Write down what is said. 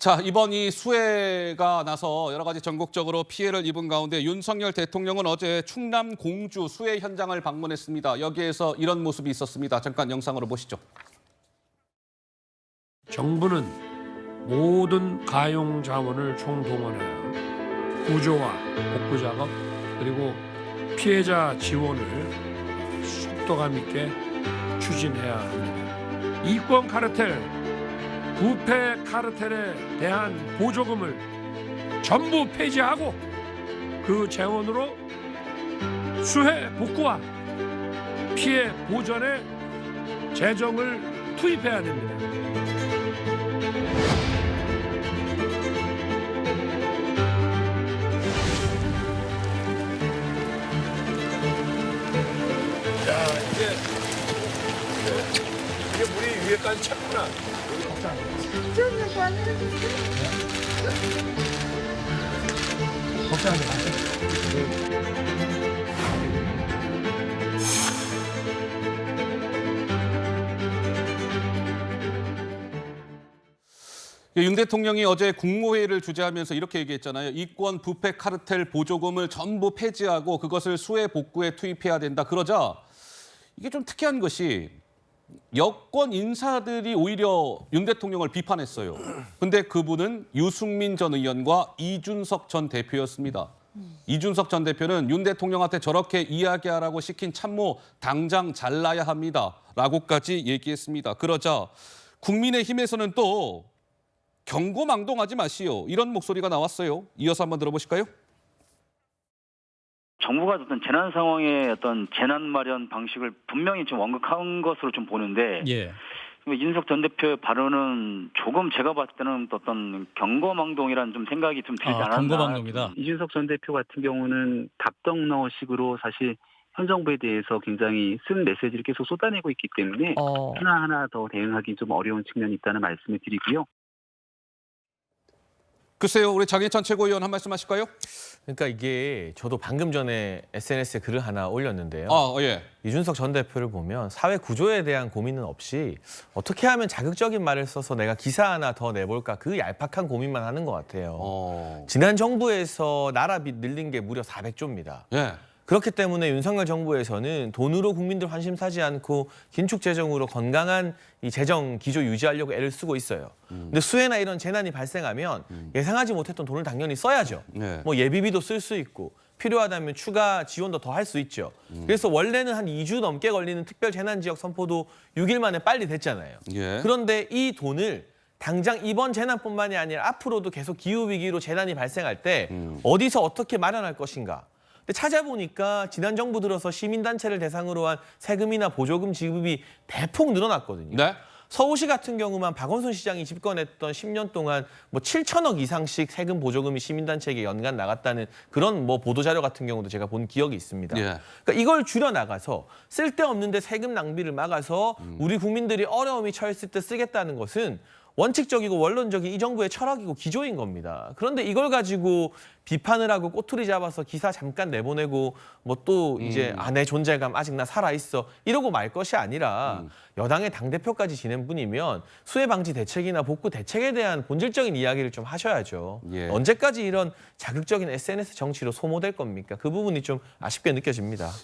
자, 이번 이 수해가 나서 여러 가지 전국적으로 피해를 입은 가운데 윤석열 대통령은 어제 충남 공주 수해 현장을 방문했습니다. 여기에서 이런 모습이 있었습니다. 잠깐 영상으로 보시죠. 정부는 모든 가용 자원을 총동원하여 구조와 복구 작업 그리고 피해자 지원을 속도감 있게 추진해야 합니다. 이권 카르텔, 부패 카르텔에 대한 보조금을 전부 폐지하고 그 재원으로 수해 복구와 피해 보전에 재정을 투입해야 됩니다. 야, 이게 물이 위에까지 찼구나. 걱정하지 마세요. 윤 대통령이 어제 국무회의를 주재하면서 이렇게 얘기했잖아요. 이권 부패 카르텔 보조금을 전부 폐지하고 그것을 수해 복구에 투입해야 된다. 그러자 이게 좀 특이한 것이 여권 인사들이 오히려 윤 대통령을 비판했어요. 근데 그분은 유승민 전 의원과 이준석 전 대표였습니다. 이준석 전 대표는 윤 대통령한테 저렇게 이야기하라고 시킨 참모 당장 잘라야 합니다. 라고까지 얘기했습니다. 그러자 국민의힘에서는 또 경고망동하지 마시오. 이런 목소리가 나왔어요. 이어서 한번 들어보실까요? 정부가 어떤 재난 상황의 어떤 재난 마련 방식을 분명히 좀 원각한 것으로 좀 보는데, 예. 이준석 전 대표의 발언은 조금 제가 봤을 때는 어떤 경고망동이라는 좀 생각이 좀 들지 않았나. 경고망동이다. 이준석 전 대표 같은 경우는 답정너식으로 사실 현 정부에 대해서 굉장히 쓴 메시지를 계속 쏟아내고 있기 때문에 하나하나 더 대응하기 좀 어려운 측면이 있다는 말씀을 드리고요. 글쎄요, 우리 장해찬 최고위원 한 말씀 하실까요? 그러니까 이게 저도 방금 전에 SNS에 글을 하나 올렸는데요. 예. 이준석 전 대표를 보면 사회 구조에 대한 고민은 없이 어떻게 하면 자극적인 말을 써서 내가 기사 하나 더 내볼까 그 얄팍한 고민만 하는 것 같아요. 지난 정부에서 나라빚 늘린 게 무려 400조입니다. 예. 그렇기 때문에 윤석열 정부에서는 돈으로 국민들 관심 사지 않고 긴축 재정으로 건강한 이 재정 기조 유지하려고 애를 쓰고 있어요. 근데 수해나 이런 재난이 발생하면 예상하지 못했던 돈을 당연히 써야죠. 네. 뭐 예비비도 쓸 수 있고 필요하다면 추가 지원도 더 할 수 있죠. 그래서 원래는 한 2주 넘게 걸리는 특별 재난 지역 선포도 6일 만에 빨리 됐잖아요. 예. 그런데 이 돈을 당장 이번 재난뿐만이 아니라 앞으로도 계속 기후위기로 재난이 발생할 때 어디서 어떻게 마련할 것인가. 근데 찾아보니까 지난 정부 들어서 시민단체를 대상으로 한 세금이나 보조금 지급이 대폭 늘어났거든요. 네. 서울시 같은 경우만 박원순 시장이 집권했던 10년 동안 뭐 7천억 이상씩 세금 보조금이 시민단체에게 연간 나갔다는 그런 뭐 보도자료 같은 경우도 제가 본 기억이 있습니다. 예. 그러니까 이걸 줄여나가서 쓸데없는데 세금 낭비를 막아서 우리 국민들이 어려움이 처했을 때 쓰겠다는 것은 원칙적이고 원론적인 이 정부의 철학이고 기조인 겁니다. 그런데 이걸 가지고 비판을 하고 꼬투리 잡아서 기사 잠깐 내보내고 뭐 또 이제 내 존재감 아직 나 살아있어 이러고 말 것이 아니라 여당의 당대표까지 지낸 분이면 수해 방지 대책이나 복구 대책에 대한 본질적인 이야기를 좀 하셔야죠. 예. 언제까지 이런 자극적인 SNS 정치로 소모될 겁니까? 그 부분이 좀 아쉽게 느껴집니다.